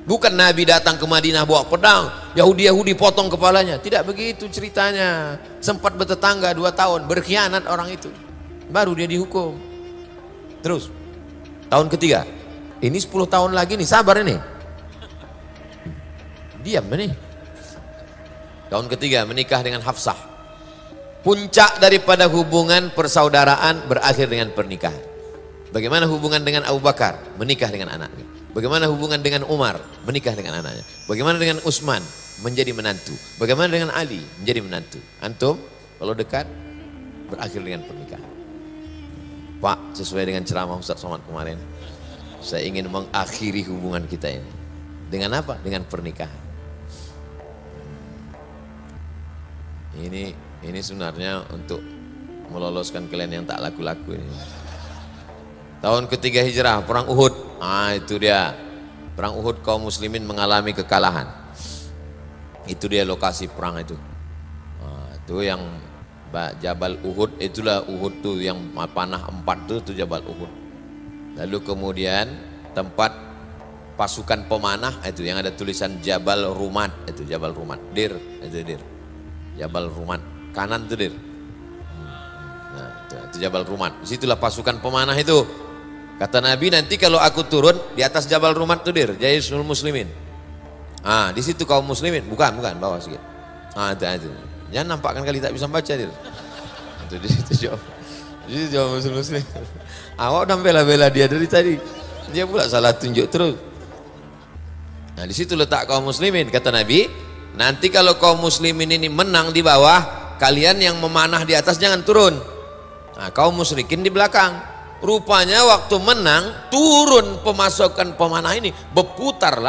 Bukan Nabi datang ke Madinah bawa pedang. Yahudi-Yahudi potong kepalanya. Tidak begitu ceritanya. Sempat bertetangga 2 tahun. Berkhianat orang itu. Baru dia dihukum. Terus tahun ketiga, ini 10 tahun lagi nih, sabar ini. Diam nih. Tahun ketiga menikah dengan Hafsah. Puncak daripada hubungan persaudaraan berakhir dengan pernikahan. Bagaimana hubungan dengan Abu Bakar? Menikah dengan anaknya. Bagaimana hubungan dengan Umar? Menikah dengan anaknya. Bagaimana dengan Utsman? Menjadi menantu. Bagaimana dengan Ali? Menjadi menantu. Antum kalau dekat berakhir dengan pernikahan. Pak, sesuai dengan ceramah Ustaz Somad kemarin, saya ingin mengakhiri hubungan kita ini. Dengan apa? Dengan pernikahan. Ini sebenarnya untuk meloloskan kalian yang tak laku-laku ini. Tahun ketiga Hijrah, perang Uhud. Itu dia. Perang Uhud kaum muslimin mengalami kekalahan. Itu dia lokasi perang itu. Itu yang Jabal Uhud, itulah Uhud tuh yang panah 4 itu Jabal Uhud. Lalu kemudian tempat pasukan pemanah itu yang ada tulisan Jabal Rumat, itu Jabal Rumat. Dir, itu Dir. Jabal Rumat, kanan itu Dir. Nah, itu Jabal Rumat. Disitulah pasukan pemanah itu. Kata Nabi, nanti kalau aku turun di atas Jabal Rumat itu Dir, Jaisul Muslimin. Di situ kaum muslimin, bukan bawah sedikit. Itu. Jangan nampakkan kali tak bisa baca dia. Itu di situ jawab. Di situ jawab muslim. Awak udah bela-bela dia dari tadi. Dia pula salah tunjuk terus. Di situ letak kaum muslimin. Kata Nabi, nanti kalau kaum muslimin ini menang di bawah, kalian yang memanah di atas jangan turun. Nah, kaum musyrikin di belakang. Rupanya waktu menang turun pemasukan pemanah ini, berputar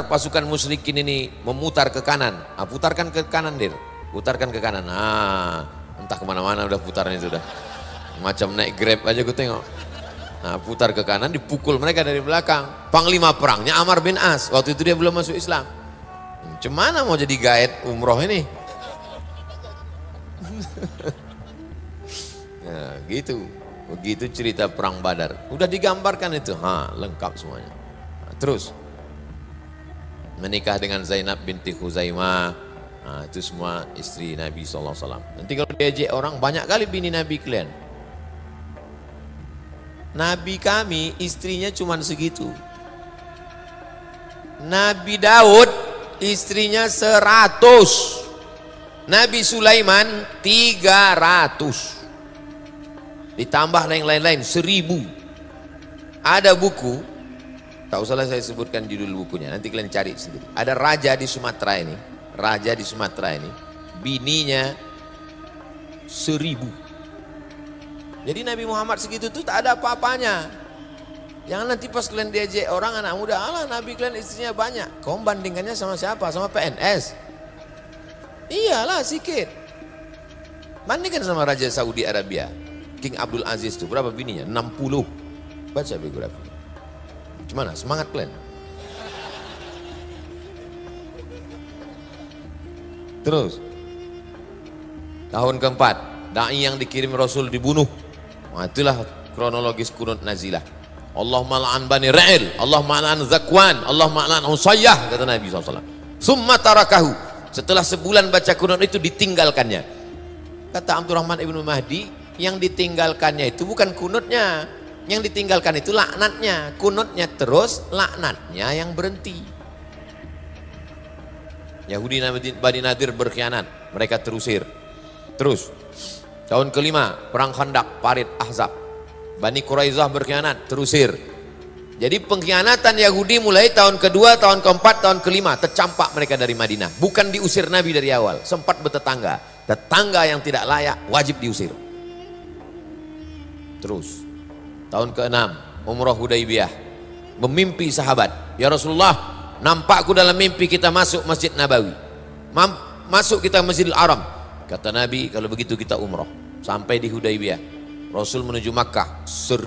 pasukan musyrikin ini memutar ke kanan. Nah, putarkan ke kanan dir, putarkan ke kanan. Nah, entah kemana-mana udah putarnya itu udah. Macam naik Grab aja gue tengok. Nah, putar ke kanan, dipukul mereka dari belakang. Panglima perangnya Amr bin As. Waktu itu dia belum masuk Islam. Cemana mau jadi guide umroh ini? Nah, gitu. Begitu cerita perang Badar. Udah digambarkan itu. Lengkap semuanya. Nah, terus menikah dengan Zainab binti Khuzaimah. Nah, itu semua istri Nabi SAW. Nanti kalau diajak orang, banyak kali bini Nabi kalian. Nabi kami istrinya cuma segitu. Nabi Daud istrinya 100. Nabi Sulaiman 300. Ditambah yang lain-lain 1000. Ada buku, tak usahlah saya sebutkan judul bukunya, nanti kalian cari sendiri. Ada raja di Sumatera ini, bininya 1000. Jadi Nabi Muhammad segitu tuh tak ada apa-apanya. Jangan nanti pas kalian diajak orang anak muda, alah Nabi kalian istrinya banyak. Kau bandingkannya sama siapa? Sama PNS? Iyalah sikit. Bandingkan sama Raja Saudi Arabia, King Abdul Aziz itu berapa bininya? 60. Baca biografi. Gimana semangat kalian? Terus tahun keempat, dai yang dikirim Rasul dibunuh. Nah, itulah kronologis kunut nazilah. Allahumma la'an Bani Ra'il, Allahumma la'an Zakwan, Allahumma la'an Husayyah, kata Nabi SAW. Summa tarakahu. Setelah sebulan baca kunut itu ditinggalkannya. Kata Abdurrahman ibnu Mahdi, yang ditinggalkannya itu bukan kunutnya, yang ditinggalkan itu laknatnya. Kunutnya terus, laknatnya yang berhenti. Yahudi Bani Nadir berkhianat, mereka terusir. Terus tahun kelima perang Khandaq, Parit, Ahzab. Bani Quraizah berkhianat, terusir. Jadi pengkhianatan Yahudi mulai tahun kedua, tahun keempat, tahun kelima, tercampak mereka dari Madinah. Bukan diusir Nabi dari awal, sempat bertetangga. Tetangga yang tidak layak wajib diusir. Terus tahun ke-6 Umrah Hudaybiyah, memimpi sahabat, ya Rasulullah, nampakku dalam mimpi kita masuk Masjid Nabawi, masuk kita Masjidil Haram. Kata Nabi, kalau begitu kita umrah. Sampai di Hudaybiyah, Rasul menuju Makkah, 1.500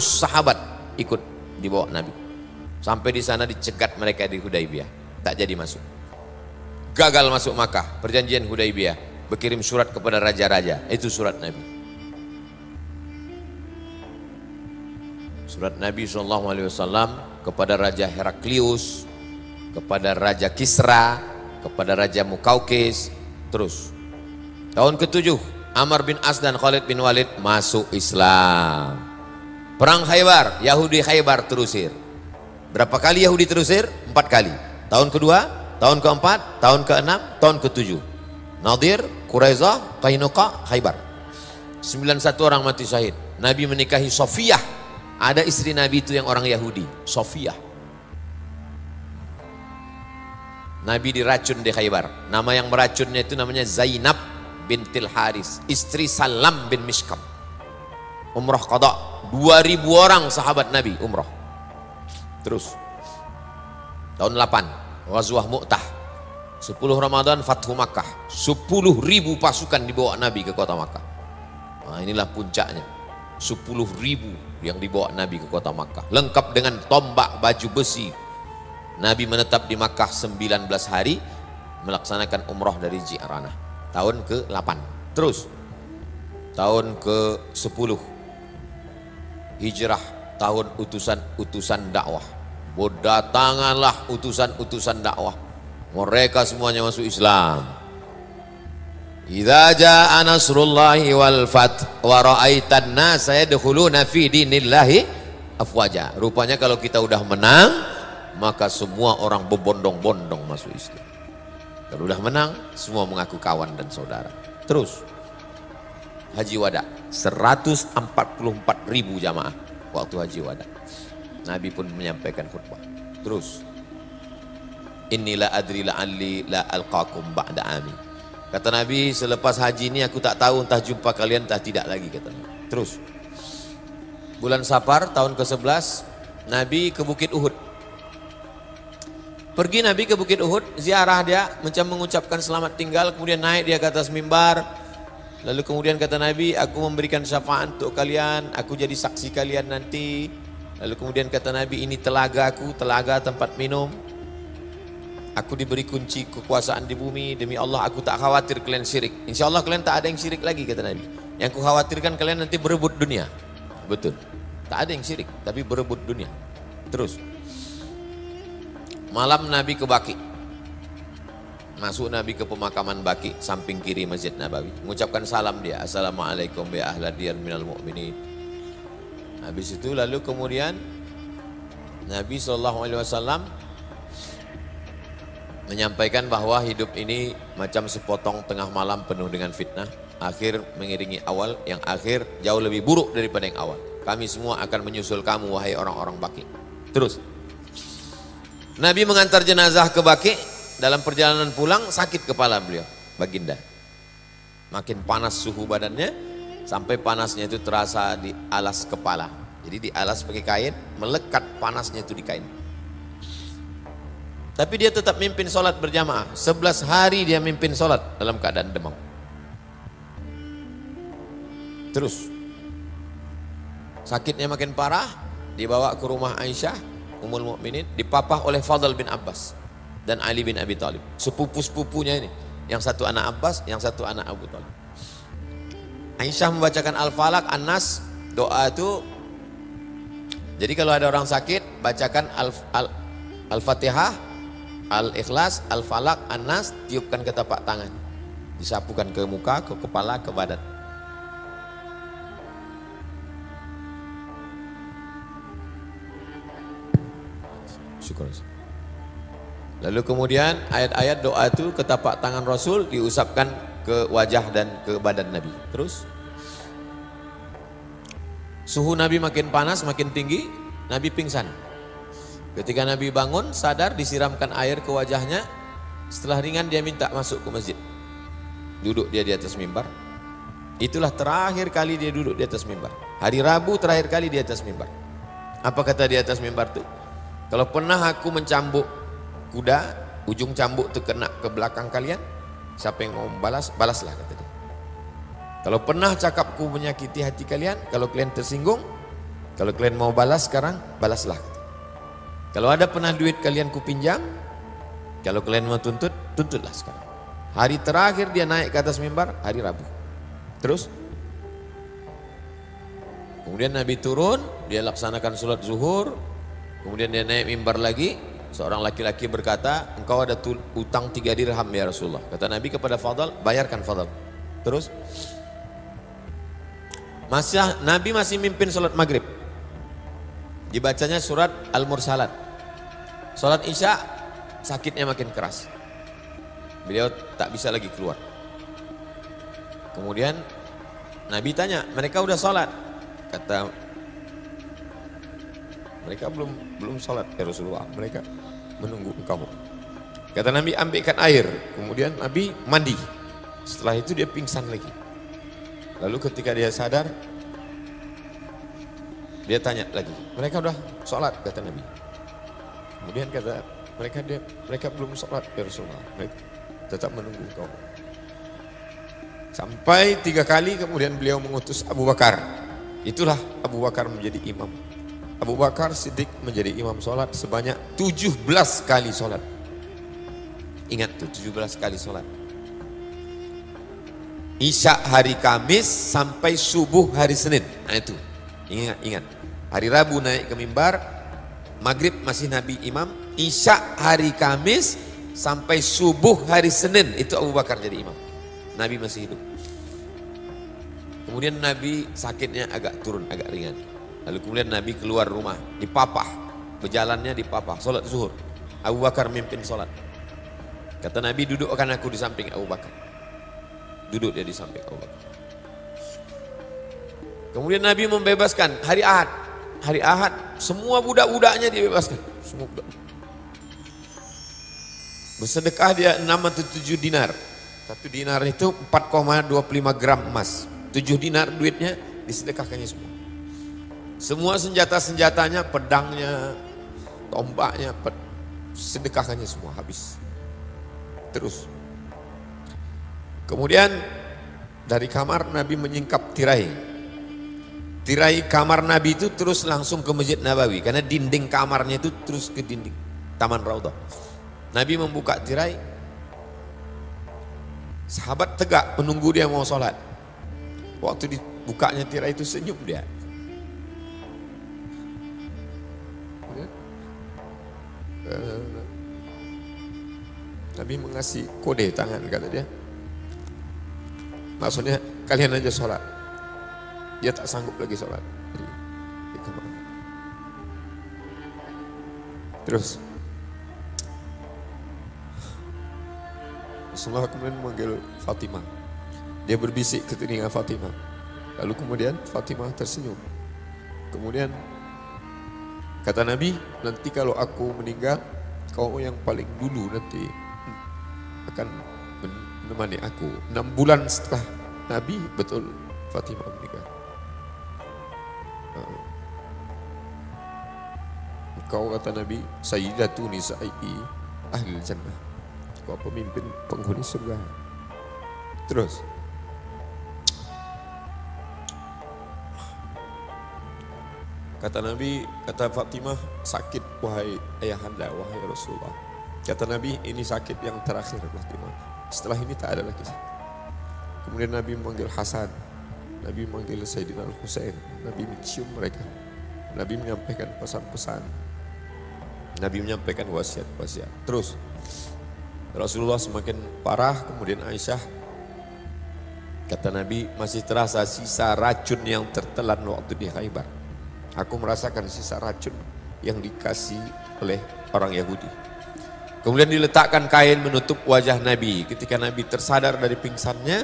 sahabat ikut dibawa Nabi. Sampai di sana dicegat mereka di Hudaybiyah, tak jadi masuk. Gagal masuk Makkah, perjanjian Hudaybiyah, berkirim surat kepada raja-raja, itu surat Nabi. Surat Nabi SAW kepada Raja Heraklius, kepada Raja Kisra, kepada Raja Mukaukis. Terus tahun ke-7 Amr bin As dan Khalid bin Walid masuk Islam. Perang Khaybar, Yahudi Khaybar terusir. Berapa kali Yahudi terusir? 4 kali. Tahun kedua, tahun keempat, tahun ke-6, tahun ke-7. Nadir, Quraizah, Qainuqa, Khaybar. 91 orang mati syahid. Nabi menikahi Sofiyah. Ada istri Nabi itu yang orang Yahudi, Sofiyah. Nabi diracun di Khaybar. Nama yang meracunnya itu namanya Zainab bintil Haris, istri Salam bin Mishkam. Umrah qada, 2000 orang sahabat Nabi umrah. Terus tahun 8 Ghazwah Mu'tah, 10 Ramadan Fathu Makkah, 10.000 pasukan dibawa Nabi ke kota Makkah. Nah, inilah puncaknya, 10.000 yang dibawa Nabi ke kota Makkah, lengkap dengan tombak, baju besi. Nabi menetap di Makkah 19 hari, melaksanakan umrah dari Ji'ranah. Tahun ke-8. Terus tahun ke-10 Hijrah, tahun utusan-utusan dakwah. Berdatanganlah utusan-utusan dakwah. Mereka semuanya masuk Islam. Idza jaa nasrullahi wal fath wa ra'aitan nasa yadkhuluna fi dinillahi afwaja. Rupanya kalau kita udah menang, maka semua orang berbondong-bondong masuk Islam. Kalau udah menang, semua mengaku kawan dan saudara. Terus Haji Wada, 144.000 jamaah waktu Haji Wada. Nabi pun menyampaikan khutbah. Terus inilah adri la'alli la alqakum ba'da amin. Kata Nabi, selepas haji ini aku tak tahu entah jumpa kalian entah tidak lagi, kata Nabi. Terus bulan Safar tahun ke-11 Nabi ke Bukit Uhud. Pergi Nabi ke Bukit Uhud, ziarah dia, macam mengucapkan selamat tinggal, kemudian naik dia ke atas mimbar. Lalu kemudian kata Nabi, aku memberikan syafaat untuk kalian, aku jadi saksi kalian nanti. Lalu kemudian kata Nabi, ini telaga aku, telaga tempat minum. Aku diberi kunci kekuasaan di bumi, demi Allah aku tak khawatir kalian syirik. Insya Allah kalian tak ada yang syirik lagi, kata Nabi. Yang ku khawatirkan kalian nanti berebut dunia. Betul, tak ada yang syirik, tapi berebut dunia. Terus malam Nabi ke Baqi. Masuk Nabi ke pemakaman Baqi, samping kiri Masjid Nabawi. Mengucapkan salam dia, Assalamualaikum ya ahla diyar minal mu'minin. Habis itu lalu kemudian Nabi SAW menyampaikan bahwa hidup ini macam sepotong tengah malam penuh dengan fitnah. Akhir mengiringi awal, yang akhir jauh lebih buruk daripada yang awal. Kami semua akan menyusul kamu wahai orang-orang Baqi. Terus Nabi mengantar jenazah ke Baqi. Dalam perjalanan pulang sakit kepala beliau, baginda. Makin panas suhu badannya, sampai panasnya itu terasa di alas kepala. Jadi di alas pakai kain, melekat panasnya itu di kain. Tapi dia tetap mimpin sholat berjamaah. 11 hari dia mimpin sholat dalam keadaan demam. Terus sakitnya makin parah, dibawa ke rumah Aisyah Ummul Mukminin, dipapah oleh Fadl bin Abbas dan Ali bin Abi Thalib. Sepupu-sepupunya ini, yang satu anak Abbas, yang satu anak Abu Thalib. Aisyah membacakan Al-Falaq, An-Nas, doa itu. Jadi kalau ada orang sakit, bacakan Al-Fatihah, Al-Ikhlas, Al-Falaq, An-Nas, tiupkan ke tapak tangan, disapukan ke muka, ke kepala, ke badan. Syukur. Lalu kemudian ayat-ayat doa itu ke tapak tangan Rasul, diusapkan ke wajah dan ke badan Nabi. Terus suhu Nabi makin panas, makin tinggi, Nabi pingsan. Ketika Nabi bangun, sadar, disiramkan air ke wajahnya. Setelah ringan dia minta masuk ke masjid. Duduk dia di atas mimbar. Itulah terakhir kali dia duduk di atas mimbar. Hari Rabu terakhir kali di atas mimbar. Apa kata di atas mimbar itu? Kalau pernah aku mencambuk kuda, ujung cambuk itu kena ke belakang kalian, siapa yang mau balas, balaslah, kata dia. Kalau pernah cakapku menyakiti hati kalian, kalau kalian tersinggung, kalau kalian mau balas sekarang, balaslah. Kalau ada pernah duit kalian kupinjam, kalau kalian mau tuntut, tuntutlah sekarang. Hari terakhir dia naik ke atas mimbar, hari Rabu. Terus kemudian Nabi turun, dia laksanakan sholat zuhur, kemudian dia naik mimbar lagi. Seorang laki-laki berkata, engkau ada utang 3 dirham ya Rasulullah. Kata Nabi kepada Fadl, bayarkan Fadl. Terus Nabi masih mimpin sholat maghrib. Dibacanya surat Al-Mursalat. Sholat Isya, sakitnya makin keras. Beliau tak bisa lagi keluar. Kemudian Nabi tanya, mereka udah sholat? Kata, mereka belum sholat ya Rasulullah, mereka menunggu engkau. Kata Nabi, ambilkan air. Kemudian Nabi mandi. Setelah itu dia pingsan lagi. Lalu ketika dia sadar, dia tanya lagi, mereka udah sholat? Kata Nabi. Kemudian kata mereka belum sholat ya Rasulullah, mereka tetap menunggu engkau. Sampai 3 kali kemudian beliau mengutus Abu Bakar. Itulah Abu Bakar menjadi imam. Abu Bakar Siddiq menjadi imam sholat sebanyak 17 kali sholat. Ingat tuh, 17 kali sholat. Isya hari Kamis sampai subuh hari Senin. Nah itu, ingat. Hari Rabu naik ke mimbar, maghrib masih Nabi imam, Isya hari Kamis sampai subuh hari Senin itu Abu Bakar jadi imam. Nabi masih hidup. Kemudian Nabi sakitnya agak turun, agak ringan. Lalu kemudian Nabi keluar rumah, dipapah, berjalannya dipapah, sholat zuhur. Abu Bakar mimpin sholat. Kata Nabi, dudukkan aku di samping Abu Bakar. Duduk dia di samping Abu Bakar. Kemudian Nabi membebaskan hari Ahad. Hari Ahad semua budak-budaknya dibebaskan. Semua budak. Bersedekah dia 6 atau 7 dinar. 1 dinar itu 4,25 gram emas. 7 dinar duitnya disedekahkannya semua. Semua senjata-senjatanya, pedangnya, tombaknya, sedekahkannya semua habis. Terus. Kemudian dari kamar Nabi menyingkap tirai. Tirai kamar Nabi itu terus langsung ke Masjid Nabawi. Karena dinding kamarnya itu terus ke dinding Taman Raudhah. Nabi membuka tirai. Sahabat tegak menunggu dia mau sholat. Waktu dibukanya tirai itu senyum dia. Nabi mengasih kode tangan, kata dia. Maksudnya kalian aja sholat. Dia tak sanggup lagi sholat. Di kamar. Terus Rasulullah kemudian memanggil Fatimah. Dia berbisik ke telinga Fatimah. Lalu kemudian Fatimah tersenyum. Kemudian kata Nabi, nanti kalau aku meninggal, kau yang paling dulu nanti akan menemani aku. 6 bulan setelah Nabi, betul Fatimah meninggal. Kau kata Nabi, Sayyidatu nisa'i ahli jannah. Kau pemimpin penghuni surga. Terus kata Nabi, kata Fatimah, sakit wahai ayahanda, wahai Rasulullah. Kata Nabi, ini sakit yang terakhir Fatimah. Setelah ini tak ada lagi. Kemudian Nabi memanggil Hasan, Nabi memanggil Sayyidina Al-Husain, Nabi mencium mereka. Nabi menyampaikan pesan-pesan, Nabi menyampaikan wasiat-wasiat. Terus Rasulullah semakin parah. Kemudian Aisyah, kata Nabi, masih terasa sisa racun yang tertelan waktu di Khaybar. Aku merasakan sisa racun yang dikasih oleh orang Yahudi. Kemudian diletakkan kain menutup wajah Nabi. Ketika Nabi tersadar dari pingsannya,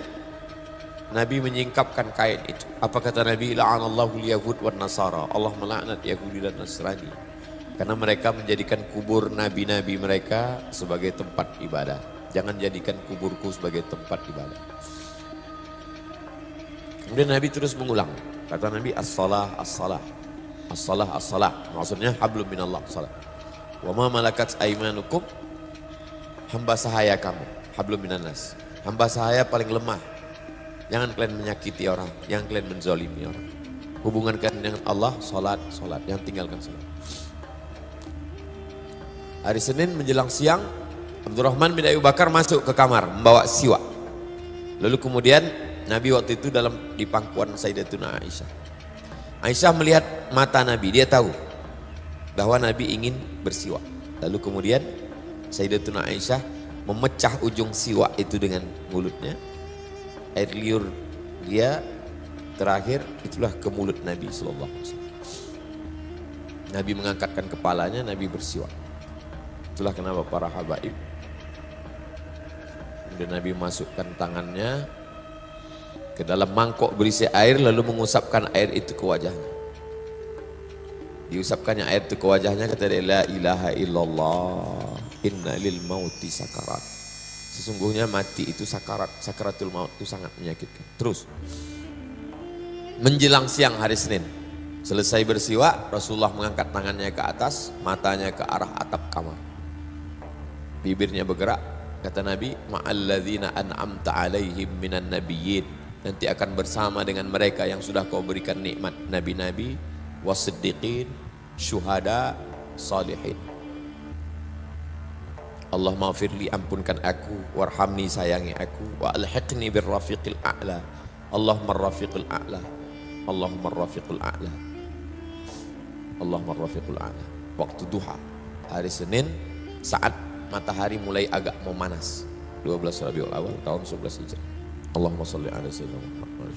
Nabi menyingkapkan kain itu. Apa kata Nabi? La'anallahu al-yahud wan nasara. Allah melaknat Yahudi dan Nasrani. Karena mereka menjadikan kubur nabi-nabi mereka sebagai tempat ibadah. Jangan jadikan kuburku sebagai tempat ibadah. Kemudian Nabi terus mengulang. Kata Nabi, as-salah, as-salah. As-salah, as-salah. Maksudnya hablum minallah, salah. Wa ma malakat aimanukum, hamba sahaya kamu, hablum minannas. Hamba sahaya paling lemah. Jangan kalian menyakiti orang, jangan kalian menzalimi orang. Hubungan kalian dengan Allah, salat, salat. Jangan tinggalkan salat. Hari Senin menjelang siang, Abdurrahman bin Abi Bakar masuk ke kamar membawa siwak. Lalu kemudian Nabi waktu itu di pangkuan Sayyidatuna Aisyah. Aisyah melihat mata Nabi, dia tahu bahwa Nabi ingin bersiwak. Lalu kemudian Sayyidatuna Aisyah memecah ujung siwak itu dengan mulutnya. Air liur dia terakhir itulah ke mulut Nabi sallallahu alaihi wasallam. Nabi mengangkatkan kepalanya, Nabi bersiwak. Itulah kenapa para habaib. Kemudian Nabi masukkan tangannya ke dalam mangkok berisi air, lalu mengusapkan air itu ke wajahnya. Diusapkannya air itu ke wajahnya, kata dia, la ilaha illallah, inna lil mauti sakarat. Sesungguhnya mati itu sakarat, sakaratul maut itu sangat menyakitkan. Terus menjelang siang hari Senin, selesai bersiwak, Rasulullah mengangkat tangannya ke atas, matanya ke arah atap kamar. Bibirnya bergerak, kata Nabi, ma'alladzina an'amta alaihim minan nabiyyin. Nanti akan bersama dengan mereka yang sudah kau berikan nikmat, nabi-nabi, wasiddiqin, syuhada, salihin. Allah maghfirli, ampunkan aku, warhamni, sayangi aku, wa alhiqni birrafiqil a'la. Allahumma rafiqul a'la. Allahumma rafiqul a'la. Allahumma rafiqul a'la. Waktu duha, hari Senin, saat matahari mulai agak memanas, 12 Rabiul Awal tahun 11 Hijrah. Allahumma sholli ala sayyidina Muhammad.